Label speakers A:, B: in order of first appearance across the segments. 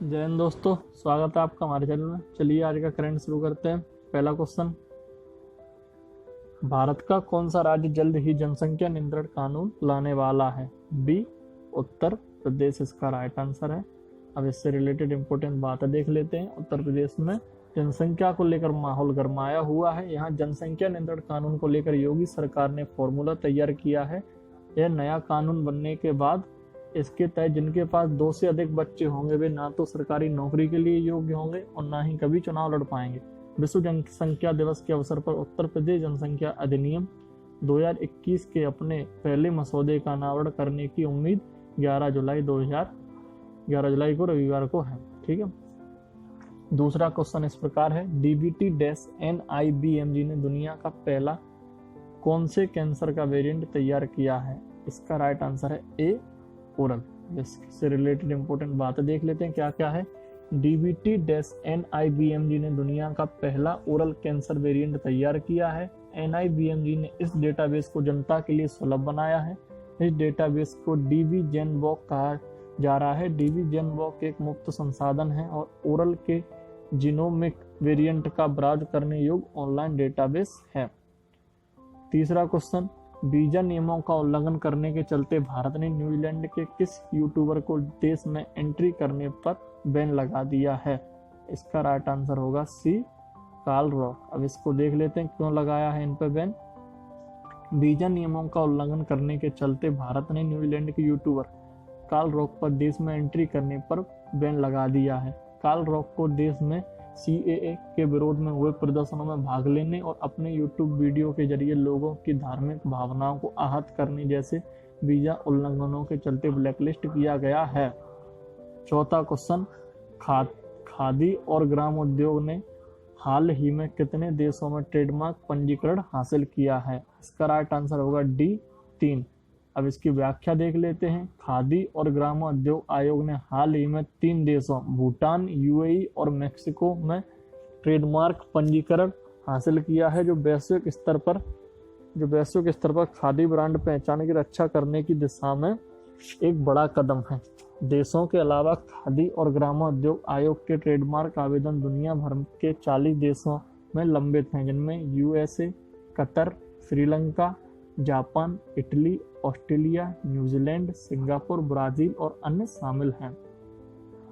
A: जय हिंद दोस्तों, स्वागत है आपका हमारे चैनल में। चलिए आज का करंट शुरू करते हैं। पहला क्वेश्चन, भारत का कौन सा राज्य जल्द ही जनसंख्या नियंत्रण कानून लाने वाला है? बी उत्तर प्रदेश इसका राइट आंसर है। अब इससे रिलेटेड इंपॉर्टेंट बातें देख लेते हैं। उत्तर प्रदेश में जनसंख्या को लेकर माहौल गरमाया हुआ है। यहाँ जनसंख्या नियंत्रण कानून को लेकर योगी सरकार ने फॉर्मूला तैयार किया है। यह नया कानून बनने के बाद इसके तहत जिनके पास 2 से अधिक बच्चे होंगे वे ना तो सरकारी नौकरी के लिए योग्य होंगे और ना ही कभी चुनाव लड़ पाएंगे। विश्व जनसंख्या दिवस के अवसर पर उत्तर प्रदेश जनसंख्या अधिनियम 2021 के अपने पहले मसौदे का अनावरण करने की उम्मीद 11 जुलाई को रविवार को है। ठीक है। दूसरा क्वेश्चन इस प्रकार है, DBT-NIBMG ने दुनिया का पहला कौन से कैंसर का वेरिएंट तैयार किया है? इसका राइट आंसर है ए ओरल। इससे रिलेटेड इंपॉर्टेंट बातें देख लेते हैं क्या क्या है। DBT-NIBMG ने दुनिया का पहला ओरल कैंसर वेरिएंट तैयार किया है। NIBMG ने इस डेटाबेस को जनता के लिए सुलभ बनाया है। इस डेटाबेस को DBGenBook कहा जा रहा है। DBGenBook एक मुफ्त संसाधन है और ओरल के जीनोमिक वेरिएंट का ब्राउज करने योग्य ऑनलाइन डेटाबेस है। तीसरा क्वेश्चन, वीजा नियमों का उल्लंघन करने के चलते भारत ने न्यूजीलैंड के किस यूट्यूबर को देश में एंट्री करने पर बैन लगा दिया है? इसका राइट आंसर होगा सी कार्ल रॉक। अब इसको देख लेते हैं क्यों लगाया है इन पर बैन। वीजा नियमों का उल्लंघन करने के चलते भारत ने न्यूजीलैंड के यूट्यूबर कार्ल रॉक पर देश में एंट्री करने पर बैन लगा दिया है। कार्ल रॉक को देश में CAA के विरोध में हुए प्रदर्शनों में भाग लेने और अपने YouTube वीडियो के जरिए लोगों की धार्मिक भावनाओं को आहत करने जैसे वीजा उल्लंघनों के चलते ब्लैकलिस्ट किया गया है। चौथा क्वेश्चन, खादी और ग्राम उद्योग ने हाल ही में कितने देशों में ट्रेडमार्क पंजीकरण हासिल किया है? इसका राइट आंसर होगा D 3। अब इसकी व्याख्या देख लेते हैं। खादी और ग्राम उद्योग आयोग ने हाल ही में 3 देशों भूटान, UAE और मेक्सिको में ट्रेडमार्क पंजीकरण हासिल किया है, जो वैश्विक स्तर पर खादी ब्रांड पहचान की रक्षा करने की दिशा में एक बड़ा कदम है। देशों के अलावा खादी और ग्रामोद्योग आयोग के ट्रेडमार्क आवेदन दुनिया भर के 40 देशों में लंबित हैं, जिनमें USA, Qatar, Sri Lanka, Japan, Italy, Australia, New Zealand, Singapore, Brazil और अन्य शामिल हैं।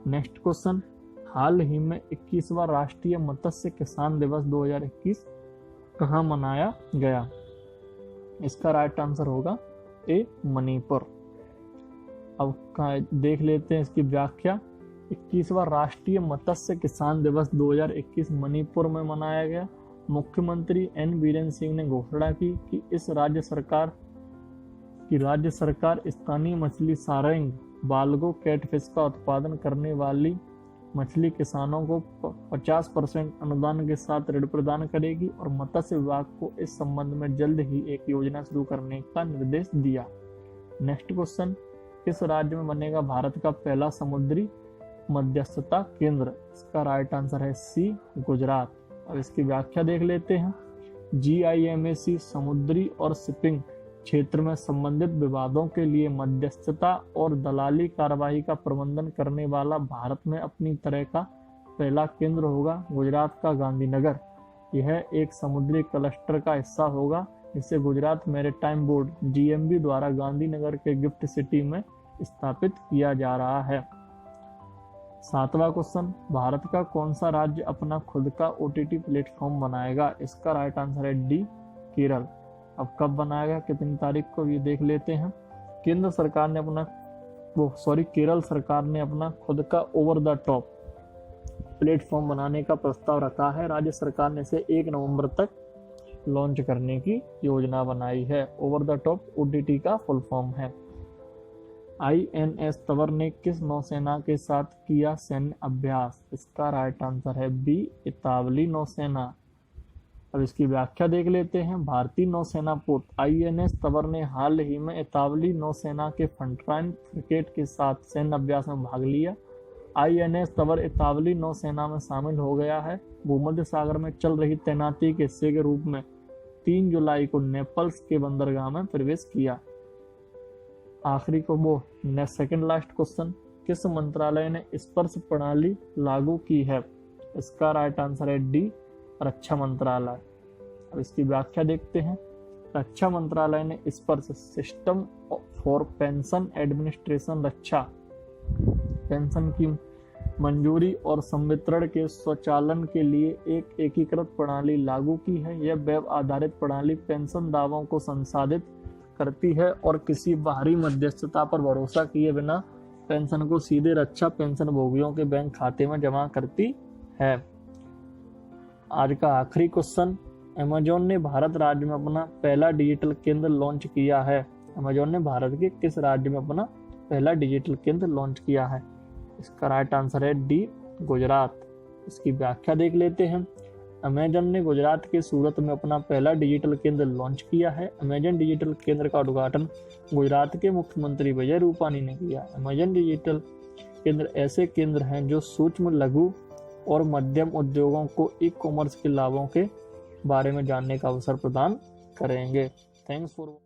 A: नेक्स्ट क्वेश्चन, हाल ही में 21वां राष्ट्रीय मत्स्य किसान दिवस 2021 कहाँ मनाया गया? इसका राइट आंसर होगा ए मणिपुर। अब देख लेते हैं इसकी व्याख्या। 21वां राष्ट्रीय मत्स्य किसान दिवस 2021 मणिपुर में मनाया गया। मुख्यमंत्री N बीरेन सिंह ने घोषणा की कि राज्य सरकार स्थानीय मछली सारंग बालगो कैटफिश का उत्पादन करने वाली मछली किसानों को 50% अनुदान के साथ ऋण प्रदान करेगी और मत्स्य विभाग को इस संबंध में जल्द ही एक योजना शुरू करने का निर्देश दिया। नेक्स्ट क्वेश्चन, किस राज्य में बनेगा भारत का पहला समुद्री मध्यस्थता केंद्र? इसका राइट आंसर है सी गुजरात। अब इसकी व्याख्या देख लेते हैं। GIMAC समुद्री और शिपिंग क्षेत्र में संबंधित विवादों के लिए मध्यस्थता और दलाली कार्यवाही का प्रबंधन करने वाला भारत में अपनी तरह का पहला केंद्र होगा गुजरात का गांधीनगर। यह एक समुद्री क्लस्टर का हिस्सा होगा जिसे गुजरात मैरीटाइम बोर्ड GMB द्वारा गांधीनगर के गिफ्ट सिटी में स्थापित किया जा रहा है। 7वां क्वेश्चन, भारत का कौन सा राज्य अपना खुद का OTT प्लेटफॉर्म बनाएगा? इसका राइट आंसर है D केरल। अब कब बनाएगा, कितनी तारीख को, ये देख लेते हैं। केरल सरकार ने अपना खुद का ओवर द टॉप प्लेटफॉर्म बनाने का प्रस्ताव रखा है। राज्य सरकार ने इसे 1 नवंबर तक लॉन्च करने की योजना बनाई है। ओवर द टॉप OTT का फुल फॉर्म है। INS तवर ने किस नौसेना के साथ किया सैन्य अभ्यास? इसका राइट आंसर है B इतावली नौसेना। अब इसकी व्याख्या देख लेते हैं। भारतीय नौसेना पोत INS तवर ने हाल ही में इतावली नौसेना के फ्रंटलाइन फ्रिगेट के साथ सैन्य अभ्यास में भाग लिया। INS तवर इतावली नौसेना में शामिल हो गया है। भूमध्य सागर में चल रही तैनाती के हिस्से के रूप में 3 जुलाई को नेपल्स के बंदरगाह में प्रवेश किया। आखिरी को वो सेकंड लास्ट क्वेश्चन, किस मंत्रालय ने स्पर्श प्रणाली लागू की है? इसका राइट आंसर है डी, रक्षा मंत्रालय। अब इसकी व्याख्या देखते हैं। रक्षा मंत्रालय ने स्पर्श system for pension administration Raksha pension की मंजूरी और संवितरण के स्वचालन के लिए एक एकीकृत प्रणाली लागू की है। यह वेब आधारित प्रणाली पेंशन दावों को संसाधित करती है और किसी बाहरी मध्यस्थता पर भरोसा किए बिना पेंशन को सीधे रक्षा पेंशन भोगियों के बैंक खाते में जमा करती है। आज का आखिरी क्वेश्चन, अमेजॉन ने भारत राज्य में अपना पहला डिजिटल केंद्र लॉन्च किया है। अमेजॉन ने भारत के किस राज्य में अपना पहला डिजिटल केंद्र लॉन्च किया है? इसका राइट आंसर है डी, गुजरात। इसकी व्याख्या देख लेते हैं। अमेजॉन ने गुजरात के सूरत में अपना पहला डिजिटल केंद्र लॉन्च किया है। अमेजॉन डिजिटल केंद्र का उद्घाटन गुजरात के मुख्यमंत्री विजय रूपानी ने किया। अमेजॉन डिजिटल केंद्र ऐसे केंद्र हैं जो सूक्ष्म, लघु और मध्यम उद्योगों को ई कॉमर्स के लाभों के बारे में जानने का अवसर प्रदान करेंगे। Thanks for